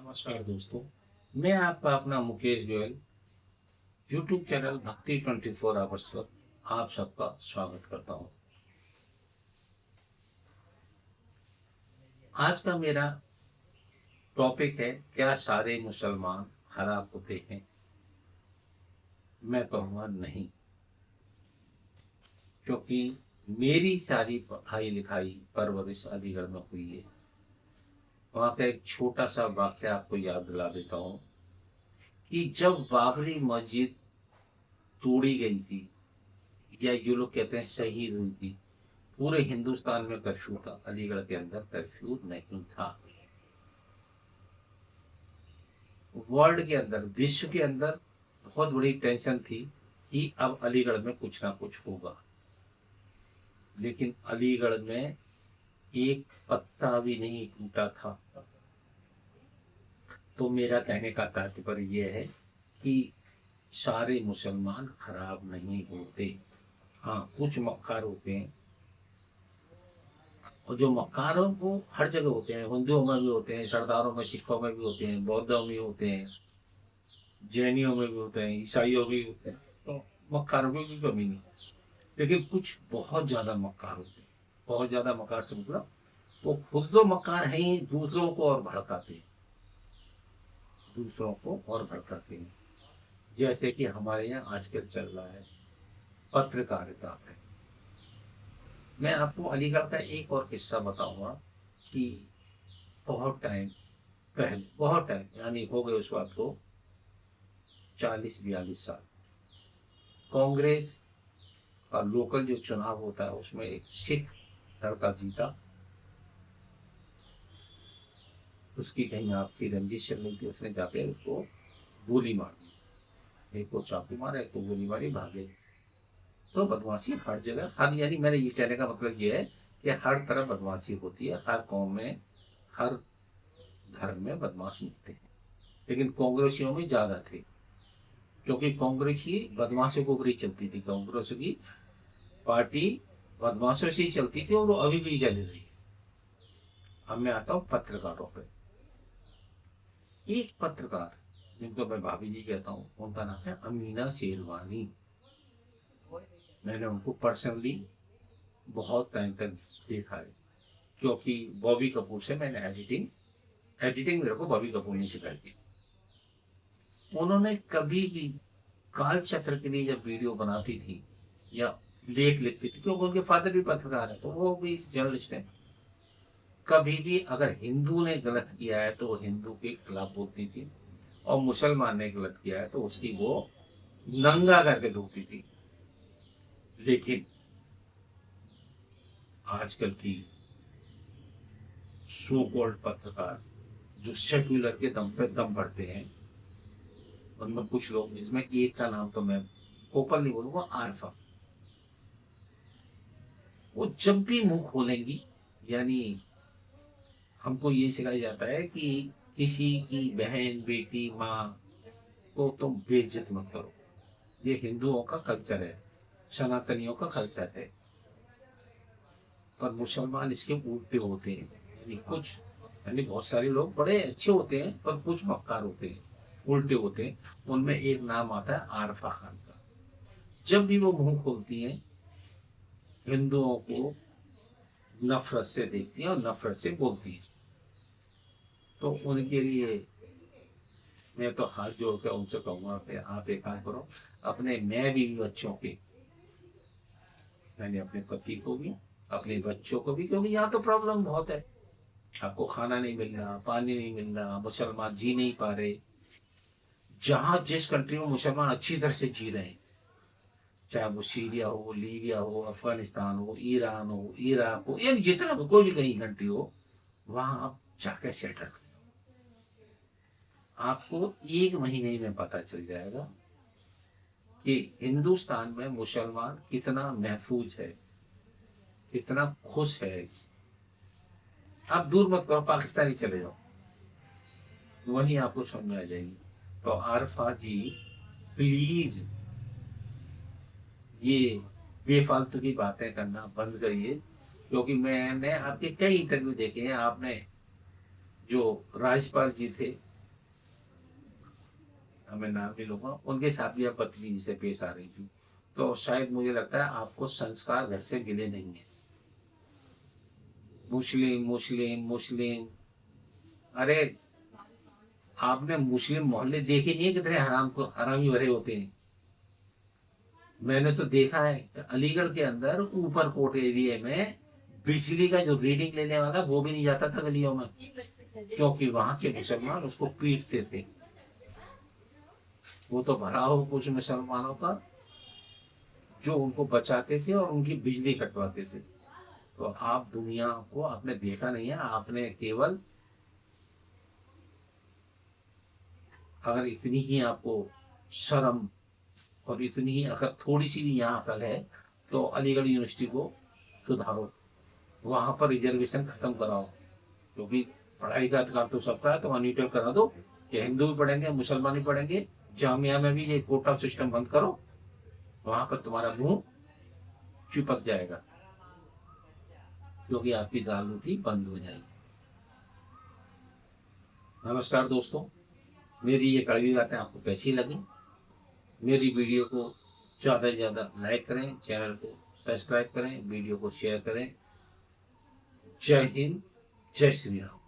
नमस्कार दोस्तों। मैं आपका अपना मुकेश गोयल यूट्यूब चैनल भक्ति 24 आवर्स पर आप सबका स्वागत करता हूं। आज का मेरा टॉपिक है, क्या सारे मुसलमान खराब होते हैं? मैं कहूँगा नहीं, क्योंकि मेरी सारी पढ़ाई लिखाई परवरिश अलीगढ़ में हुई है। वहाँ का एक छोटा सा वाक्य आपको याद दिला देता हूँ कि जब बाबरी मस्जिद तोड़ी गई थी, या ये लोग कहते हैं शहीद हुई थी, पूरे हिंदुस्तान में कर्फ्यू था, अलीगढ़ के अंदर कर्फ्यू नहीं था। वर्ल्ड के अंदर, विश्व के अंदर बहुत बड़ी टेंशन थी कि अब अलीगढ़ में कुछ ना कुछ होगा, लेकिन अलीगढ़ में एक पत्ता भी नहीं टूटा था। तो मेरा कहने का तात्पर्य यह है कि सारे मुसलमान खराब नहीं होते। हाँ, कुछ मक्कार होते हैं, और जो मक्कार हैं वो हर जगह होते हैं। हिंदुओं में भी होते हैं, सरदारों में, सिखों में भी होते हैं, बौद्धों में भी होते हैं, जैनियों में भी होते हैं, ईसाइयों में भी होते हैं। तो मक्कारों में भी कमी नहीं। लेकिन कुछ बहुत ज्यादा मक्कार होते हैं। बहुत ज्यादा मक्कार से मतलब वो खुद तो मक्कार है ही, दूसरों को और भड़काते हैं, दूसरों को और भड़काते हैं। जैसे कि हमारे यहाँ आजकल चल रहा है पत्रकारिता पे। मैं आपको अलीगढ़ का एक और किस्सा बताऊंगा कि बहुत टाइम पहले, बहुत टाइम यानी हो गए उस बात को 40-42 साल, कांग्रेस का लोकल जो चुनाव होता है उसमें एक सिख लड़का जीता। उसकी कहीं आपकी रंजिश चल रही थी, उसने जाके उसको गोली मार दी। एक को चाकू मारा, एक को गोली मारी, भागे। तो बदमाशी हर जगह, हर, यानी मेरे ये कहने का मतलब ये है कि हर तरफ बदमाशी होती है, हर कौम में, हर धर्म में बदमाश मिलते हैं। लेकिन कांग्रेसियों में ज्यादा थे, क्योंकि कांग्रेस ही बदमाशों को ऊपरी चलती थी। कांग्रेस की पार्टी बदमाशों से ही चलती थी, और वो अभी भी चल रही है। अब मैं आता हूँ पत्रकारों पे। एक पत्रकार जिनको मैं भाभी जी कहता हूँ, उनका नाम है अमीना शेरवानी। मैंने उनको पर्सनली बहुत टाइम तक देखा है, क्योंकि बॉबी कपूर से मैंने एडिटिंग एडिटिंग मेरे को बॉबी कपूर ने सिखाई थी। उन्होंने कभी भी काल चक्र के लिए जब वीडियो बनाती थी या लेख लिखती थी, क्योंकि उनके फादर भी पत्रकार है तो वो भी जर्नलिस्ट है, कभी भी अगर हिंदू ने गलत किया है तो वो हिंदू के खिलाफ बोलती थी, और मुसलमान ने गलत किया है तो उसकी वो नंगा करके धोती थी। लेकिन आजकल की सो कॉल्ड पत्रकार जो सेक्युलर के दम पे दम भरते हैं, उनमें कुछ लोग, जिसमें एक का नाम तो मैं ओपन नहीं बोलूंगा, आरफा, वो जब भी मुंह खोलेंगी, यानी हमको ये सिखाया जाता है कि किसी की बहन, बेटी, माँ को तुम बेइज्जत मत करो। ये हिंदुओं का कल्चर है, सनातनियों का कल्चर है। और मुसलमान इसके उल्टे होते हैं। यानी कुछ, यानी बहुत सारे लोग बड़े अच्छे होते हैं, पर कुछ मक्कार होते हैं, उल्टे होते हैं। उनमें एक नाम आता है आरफा खान का। जब भी वो मुंह खोलती हैं, हिंदुओं को नफरत से देखती हैं और नफरत से बोलती हैं। तो उनके लिए मैं तो हाथ जोड़ कर उनसे कहूंगा कि आप एक काम करो, अपने मैं भी बच्चों के, मैंने अपने पति को भी, अपने बच्चों को भी, क्योंकि यहाँ तो प्रॉब्लम बहुत है। आपको खाना नहीं मिल रहा, पानी नहीं मिल रहा, मुसलमान जी नहीं पा रहे। जहां जिस कंट्री में मुसलमान अच्छी तरह से जी रहे हैं, चाहे वो सीरिया हो, लीबिया हो, अफगानिस्तान हो, ईरान हो, इराक हो, यानी जितना भी कोई भी कहीं कंट्री हो, वहां आप जाकर सेटल। आपको एक महीने में पता चल जाएगा कि हिंदुस्तान में मुसलमान कितना महफूज है, कितना खुश है। आप दूर मत करो, पाकिस्तानी चले जाओ, वहीं आपको समझ में आ जाएगी। तो आरफा जी, प्लीज ये बेफालतू की बातें करना बंद करिए, क्योंकि मैंने आपके कई इंटरव्यू देखे हैं। आपने जो राज्यपाल जी थे, मैं नाम नहीं लूँगा, उनके साथ भी आप बदतमीजी से पेश आ रही थी। तो शायद मुझे लगता है आपको संस्कार घर से मिले नहीं हैं। मुस्लिम, मुस्लिम, मुस्लिम, अरे आपने मुस्लिम मोहल्ले देखे नहीं है कितने हरामी भरे होते हैं। मैंने तो देखा है कि अलीगढ़ के अंदर ऊपर कोट एरिया में बिजली का जो रीडिंग लेने वाला वो भी नहीं जाता था गलियों में, क्योंकि वहां के मुसलमान उसको पीटते थे। वो तो भरा हो कुछ मुसलमानों का जो उनको बचाते थे और उनकी बिजली कटवाते थे। तो आप दुनिया को आपने देखा नहीं है, आपने केवल, अगर इतनी ही आपको शर्म और इतनी ही अगर थोड़ी सी भी यहाँ अकल है तो अलीगढ़ यूनिवर्सिटी को सुधारो, वहां पर रिजर्वेशन खत्म कराओ, क्योंकि पढ़ाई का अधिकार तो सबका है। तो वहाँ न्यूट्रल करा दो कि हिंदू भी पढ़ेंगे, मुसलमान भी पढ़ेंगे। जामिया में भी ये कोटा सिस्टम बंद करो, वहां पर तुम्हारा मुंह चिपक जाएगा, क्योंकि आपकी दाल रोटी बंद हो जाएगी। नमस्कार दोस्तों, मेरी ये कड़वी बातें आपको कैसी लगी? मेरी वीडियो को ज़्यादा से ज़्यादा लाइक करें, चैनल को सब्सक्राइब करें, वीडियो को शेयर करें। जय हिंद, जय श्री राम।